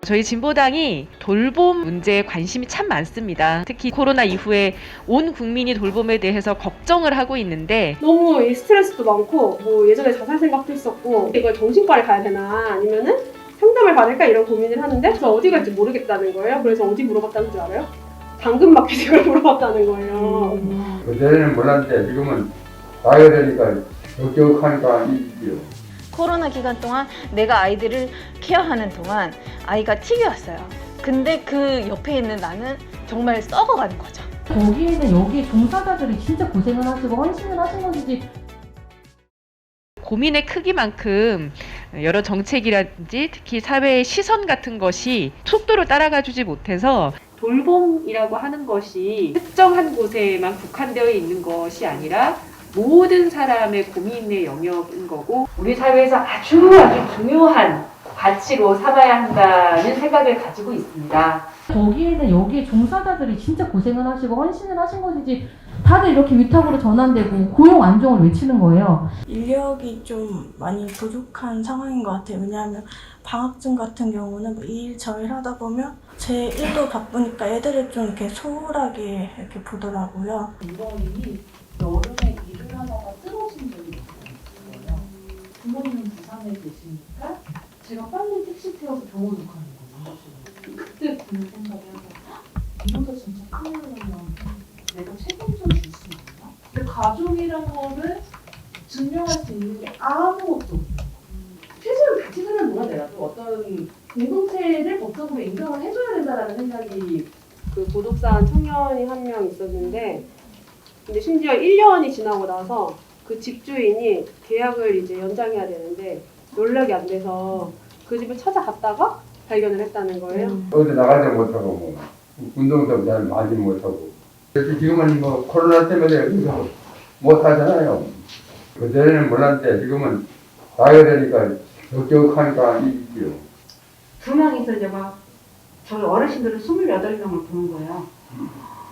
저희 진보당이 돌봄 문제에 관심이 참 많습니다. 특히 코로나 이후에 온 국민이 돌봄에 대해서 걱정을 하고 있는데 너무 이 스트레스도 많고 뭐 예전에 자살 생각도 했었고 이걸 정신과를 가야 되나 아니면은 상담을 받을까 이런 고민을 하는데 저 어디 갈지 모르겠다는 거예요. 그래서 어디 물어봤다는 줄 알아요? 당근마켓 이걸 물어봤다는 거예요. 그전에는 몰랐는데 지금은 나이가 되니까 적격하니까 이지요. 코로나 기간 동안 내가 아이들을 케어하는 동안 아이가 틱이 왔어요. 근데 그 옆에 있는 나는 정말 썩어가는 거죠. 거기에는 여기 종사자들이 진짜 고생을 하시고 헌신을 하신 것이지. 고민의 크기만큼 여러 정책이라든지 특히 사회의 시선 같은 것이 속도를 따라가주지 못해서 돌봄이라고 하는 것이 특정한 곳에만 국한되어 있는 것이 아니라 모든 사람의 고민의 영역인 거고 우리 사회에서 아주 중요한 가치로 삼아야 한다는 생각을 가지고 있습니다. 거기에는 여기 종사자들이 진짜 고생을 하시고 헌신을 하신 것이지 다들 이렇게 위탁으로 전환되고 고용 안정을 외치는 거예요. 인력이 좀 많이 부족한 상황인 것 같아요. 왜냐하면 방학쯤 같은 경우는 뭐 일 저 일 하다 보면 제 일도 바쁘니까 애들을 좀 이렇게 소홀하게 이렇게 보더라고요. 이번이 여름에 일을 하다가 쓰러진 적이 있어요. 부모님은 부산에 계시니까 제가 빨리 택시 태워서 병원을 가는 거예요. 그때 드는 생각이 하고 이러다 진짜 큰일 나면 내가 책임져 줄 수 있나? 근데 가족이란 거를 증명할 수 있는 게 아무것도 없어요. 최소한 같이 사는 동안이라도 어떤 공동체를 법적으로 인정을 해줘야 된다는 생각이 그 고독사한 청년이 한 명 있었는데 근데 심지어 1년이 지나고 나서 그 집주인이 계약을 이제 연장해야 되는데 연락이 안 돼서 그 집을 찾아갔다가 발견을 했다는 거예요. 어디 나가지 못하고 뭐 운동도 잘 하지 못하고 그래서 지금은 뭐 코로나 때문에 여기서 못 하잖아요. 그전에는 몰랐는데 지금은 나이가 되니까 적격하니까 이지요. 두 명이서 이제 막 저희 어르신들을 28명을 보는 거예요.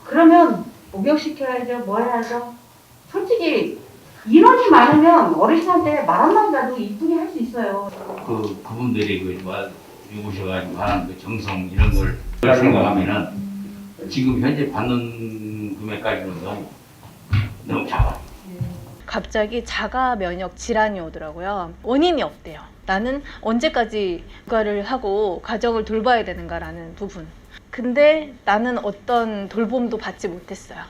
그러면 목욕시켜야죠, 뭐 해야죠. 솔직히 인원이 많으면 어르신한테 말 한마디라도 이쁘게 할 수 있어요. 그분들이 오셔가지고 하는 그 정성 이런 걸 생각하면은 지금 현재 받는 금액까지는 너무 작아요. 갑자기 자가 면역 질환이 오더라고요. 원인이 없대요. 나는 언제까지 육아를 하고 가정을 돌봐야 되는가라는 부분. 근데 나는 어떤 돌봄도 받지 못했어요.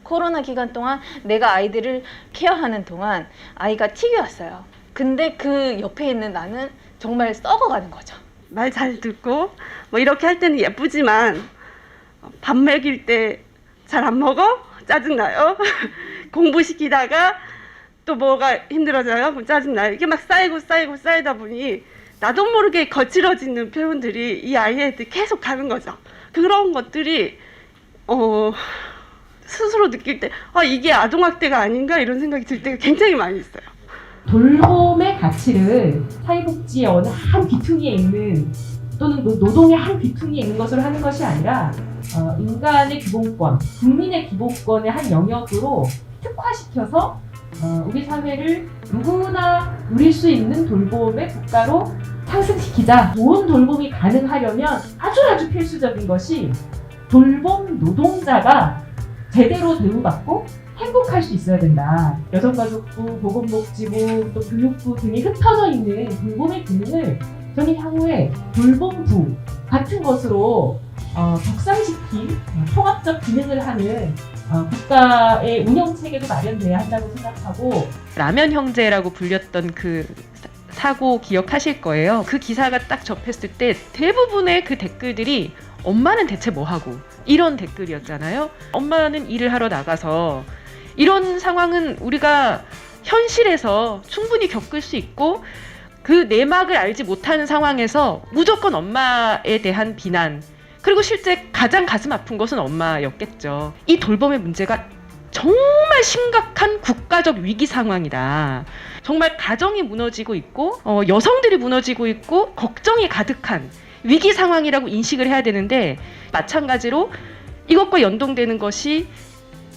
코로나 기간 동안 내가 아이들을 케어하는 동안 아이가 틱이 왔어요. 근데 그 옆에 있는 나는 정말 썩어가는 거죠. 말 잘 듣고 뭐 이렇게 할 때는 예쁘지만 밥 먹일 때 잘 안 먹어? 짜증나요. 공부시키다가 또 뭐가 힘들어져요? 그럼 짜증나요. 이게 막 쌓이다 보니 나도 모르게 거칠어지는 표현들이 이 아이한테 계속 가는 거죠. 그런 것들이 스스로 느낄 때 이게 아동학대가 아닌가 이런 생각이 들 때가 굉장히 많이 있어요. 돌봄의 가치를 사회복지의 어느 한 귀퉁이에 있는 또는 노동의 한 귀퉁이에 있는 것으로 하는 것이 아니라 인간의 기본권, 국민의 기본권의 한 영역으로 특화시켜서 우리 사회를 누구나 누릴 수 있는 돌봄의 국가로 상승시키자. 좋은 돌봄이 가능하려면 아주 필수적인 것이 돌봄 노동자가 제대로 대우받고 행복할 수 있어야 된다. 여성가족부, 보건복지부, 또 교육부 등이 흩어져 있는 돌봄의 기능을 저는 향후에 돌봄부 같은 것으로 격상시킨 통합적 기능을 하는 국가의 운영체계도 마련돼야 한다고 생각하고 라면 형제라고 불렸던 그 사고 기억하실 거예요. 그 기사가 딱 접했을 때 대부분의 그 댓글들이 엄마는 대체 뭐하고 이런 댓글이었잖아요. 엄마는 일을 하러 나가서 이런 상황은 우리가 현실에서 충분히 겪을 수 있고 그 내막을 알지 못하는 상황에서 무조건 엄마에 대한 비난 그리고 실제 가장 가슴 아픈 것은 엄마였겠죠. 이 돌봄의 문제가 정말 심각한 국가적 위기 상황이다. 정말 가정이 무너지고 있고 여성들이 무너지고 있고 걱정이 가득한 위기 상황이라고 인식을 해야 되는데 마찬가지로 이것과 연동되는 것이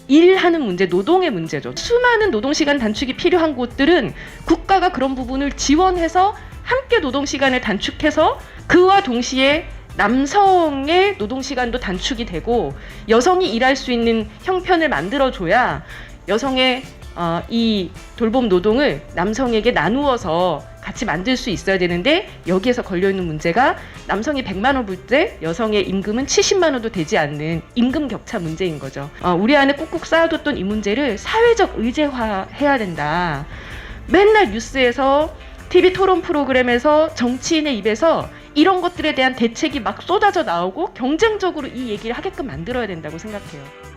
일하는 문제, 노동의 문제죠. 수많은 노동시간 단축이 필요한 곳들은 국가가 그런 부분을 지원해서 함께 노동시간을 단축해서 그와 동시에 남성의 노동시간도 단축이 되고 여성이 일할 수 있는 형편을 만들어줘야 여성의 이 돌봄 노동을 남성에게 나누어서 같이 만들 수 있어야 되는데 여기에서 걸려있는 문제가 남성이 100만 원 벌 때 여성의 임금은 70만 원도 되지 않는 임금 격차 문제인 거죠. 우리 안에 꾹꾹 쌓아뒀던 이 문제를 사회적 의제화해야 된다. 맨날 뉴스에서 TV 토론 프로그램에서 정치인의 입에서 이런 것들에 대한 대책이 막 쏟아져 나오고 경쟁적으로 이 얘기를 하게끔 만들어야 된다고 생각해요.